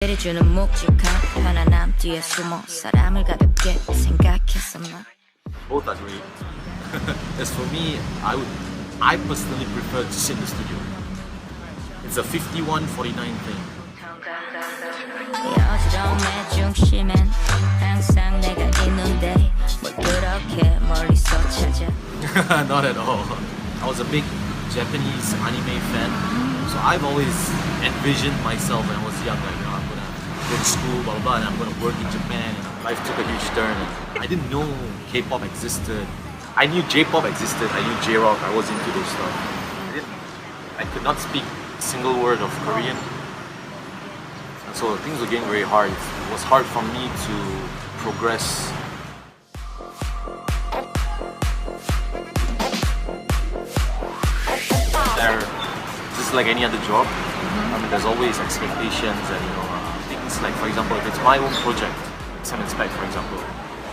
용기를 주는 묵직한 편안함 뒤에 숨어 사람을 가볍게 생각했어 나. Both are great. As for me, I personally prefer to sit in the studio. It's a 51-49 thing. 여지러움의 중심엔 항상 내가 있는데 뭘 그렇게 멀리서 찾아. Not at all. I was a big Japanese anime fan, so I've always envisioned myself when I was young, like, I'm gonna go to school, blah blah blah, and I'm gonna work in Japan. And life took a huge turn. I didn't know K-pop existed. I knew J-pop existed. I knew J-rock. I was into those stuff. I could not speak a single word of Korean, and so things were getting very hard. It was hard for me to progress. There, just like any other job, I mean, there's always expectations and things like, for example, if it's my own project, like Sam and Spec, for example,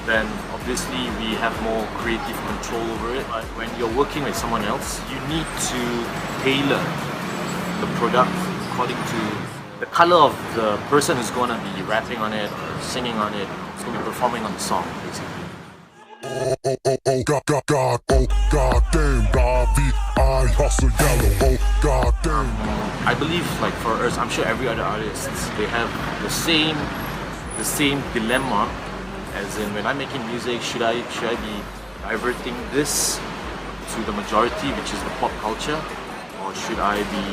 then obviously we have more creative control over it. But when you're working with someone else, you need to tailor the product according to the color of the person who's going to be rapping on it or singing on it, who's going to be performing on the song, basically. I believe, like for us, I'm sure every other artist, they have the same dilemma. As in, when I'm making music, should I be diverting this to the majority, which is the pop culture, or should I be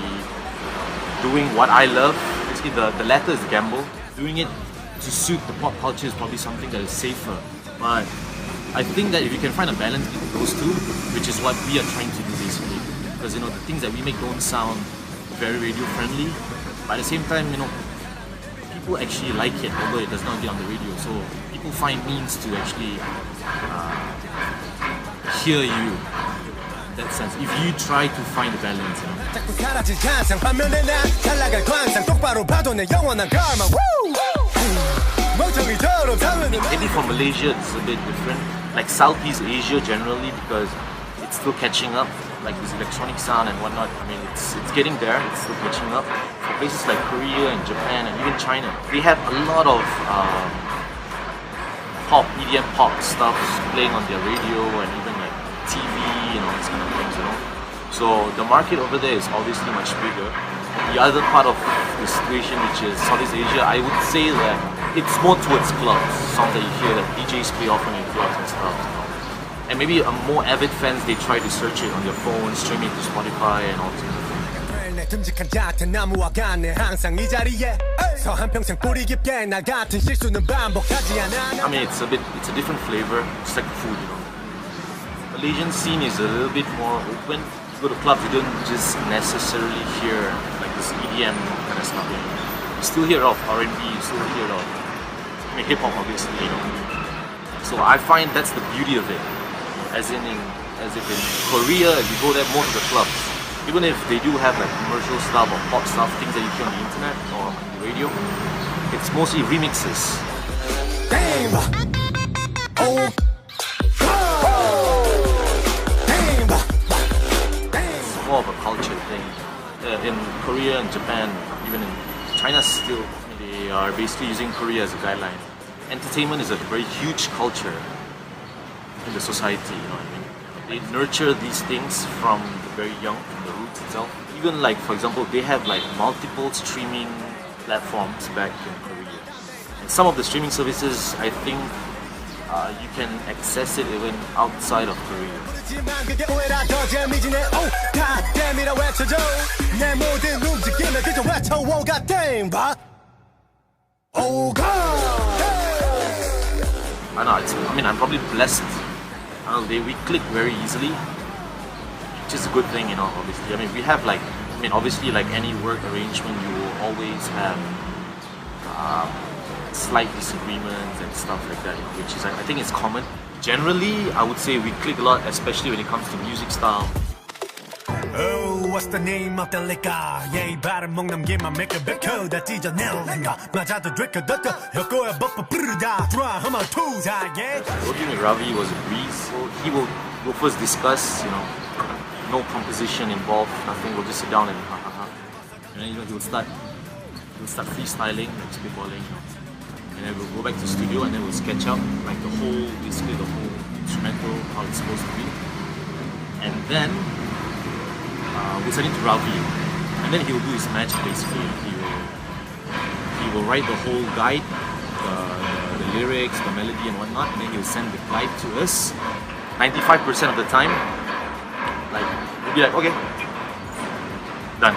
doing what I love? Basically, the latter is the gamble. Doing it to suit the pop culture is probably something that is safer. But I think that if you can find a balance between those two, which is what we are trying to do basically, because the things that we make don't sound very radio friendly, but at the same time, people actually like it, although it does not get on the radio. So people find means to actually hear you. In that sense, if you try to find the balance. Maybe for Malaysia it's a bit different, like Southeast Asia generally, because it's still catching up, like this electronic sound and whatnot. I mean, it's getting there, it's still catching up. For places like Korea and Japan and even China, they have a lot of pop, EDM pop stuff playing on their radio and even like TV, these kind of things, So the market over there is obviously much bigger. The other part of the situation, which is Southeast Asia, I would say that it's more towards clubs, songs that you hear that DJs play often in clubs and stuff. And maybe a more avid fans, they try to search it on their phone, stream it to Spotify and all that. I mean, it's a different flavor, just like food, Malaysian scene is a little bit more open. You go to clubs, you don't just necessarily hear like this EDM kind of stuff. You still hear of R&B, you still hear of hip hop, obviously, So I find that's the beauty of it. As if in Korea, if you go there more to the clubs, even if they do have like commercial stuff or pop stuff, things that you hear on the internet or on the radio, it's mostly remixes. It's more of a culture thing. In Korea and Japan, even in China still, they are basically using Korea as a guideline. Entertainment is a very huge culture in the society, They nurture these things from the very young, from the roots itself. Even like, for example, they have like multiple streaming platforms back in Korea. And some of the streaming services, I think, you can access it even outside of Korea. I know, I'm probably blessed. We click very easily, which is a good thing, obviously. We have obviously like any work arrangement, you will always have slight disagreements and stuff like that, which is, I think it's common. Generally, I would say we click a lot, especially when it comes to music style. Oh, what's the name of the liquor? Yeah, 발음 먹남기만 make a better 다 찢어내린가 맞아도 들켜뒀다 혀꼬야 뻑뻑 부르다 들어와 한번 투자 yeah. Working with Ravi was a breeze. So he will first discuss, no composition involved, nothing. We'll just sit down and and then he will start we'll start freestyling, like spitballing, and then we'll go back to the studio and then we'll sketch out like basically the whole instrumental, how it's supposed to be. And then we'll send it to Ravi, and then he will do his magic basically. He will write the whole guide, the lyrics, the melody and whatnot, and then he'll send the guide to us. 95% of the time, like, we'll be like, okay, done.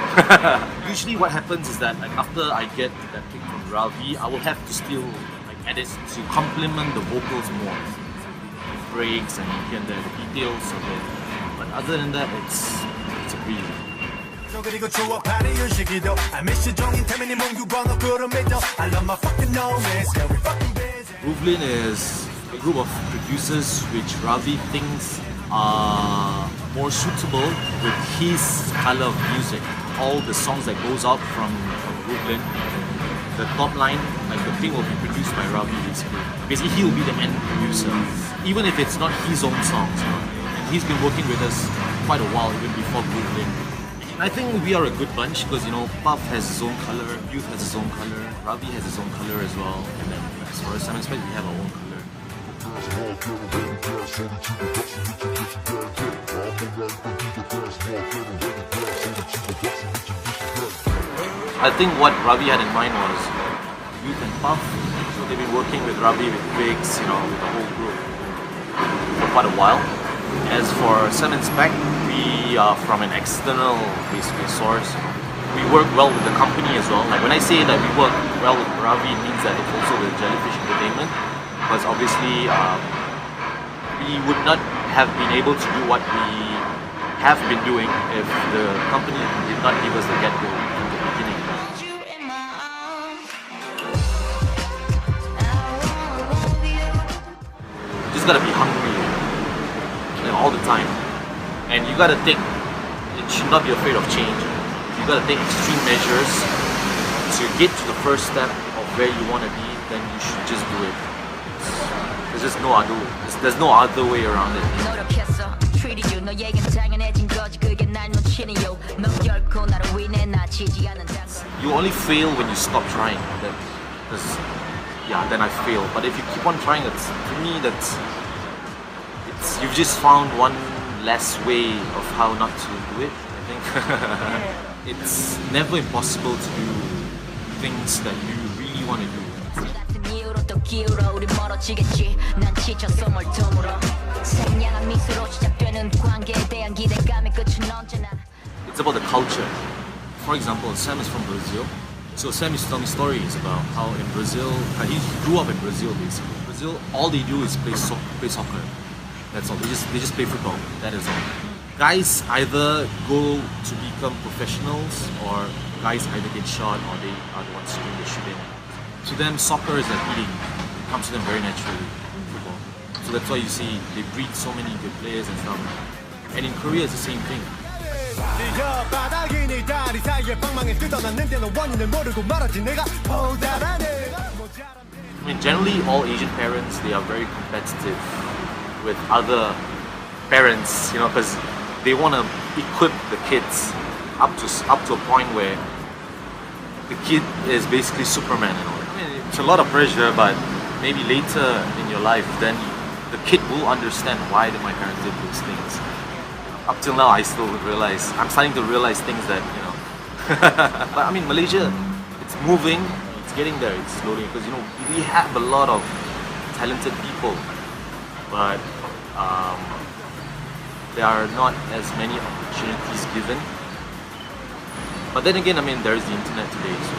Usually what happens is that like, after I get that pick from Ravi, I will have to still like edit to complement the vocals more. The breaks and here and there, the details of it. But other than that, it's a breeze. 그리고 추억하는 시기도 미시 종인 태민이 몽유과 너 그런 믿어 I love my fucking nomads yeah we fucking busy Groovlin is a group of producers which Ravi thinks are more suitable with his color of music. All the songs that goes out from Groovlin, the top line, like the thing will be produced by Ravi basically. Basically he will be the end producer, even if it's not his own songs. And he's been working with us quite a while, even before Groovlin. I think we are a good bunch because, you know, Puff has his own color, Youth has his own color, Ravi has his own color as well, and then as far as Sam Expect, we have our own color. I think what Ravi had in mind was Youth and Puff, so they've been working with Ravi, with Biggs, you know, with the whole group for quite a while. As for Sam Spec, we are from an external basically source. We work well with the company as well. Like when I say that we work well with Ravi, it means that it's also with Jellyfish Entertainment, because obviously we would not have been able to do what we have been doing if the company did not give us the get-go from the beginning. You just gotta be hungry all the time, and you gotta take, you should not be afraid of change. You gotta take extreme measures to get to the first step of where you want to be. Then you should just do it. There's just there's no other way around it. You only fail when you stop trying. Then I fail. But if you keep on trying, to me you've just found one less way of how not to do it, I think. It's never impossible to do things that you really want to do. It's about the culture. For example, Sam is from Brazil. So Sam used to tell me stories about how in Brazil, he grew up in Brazil basically. In Brazil, all they do is play soccer. That's all. They just play football. That is all. Guys either go to become professionals, or guys either get shot, or they are the ones doing the shooting. To them, soccer is like eating. It comes to them very naturally. Football. So that's why you see they breed so many good players and stuff. And in Korea, it's the same thing. I mean, generally, all Asian parents, they are very competitive with other parents, you know, because they want to equip the kids up to a point where the kid is basically Superman and all. I mean, it's a lot of pressure, but maybe later in your life, then the kid will understand why my parents did those things. Up till now, I still realize, I'm starting to realize things that, you know. But I mean, Malaysia, it's moving, it's getting there, it's slowly, because, you know, we have a lot of talented people, but there are not as many opportunities given. But then again, I mean, there is the internet today, so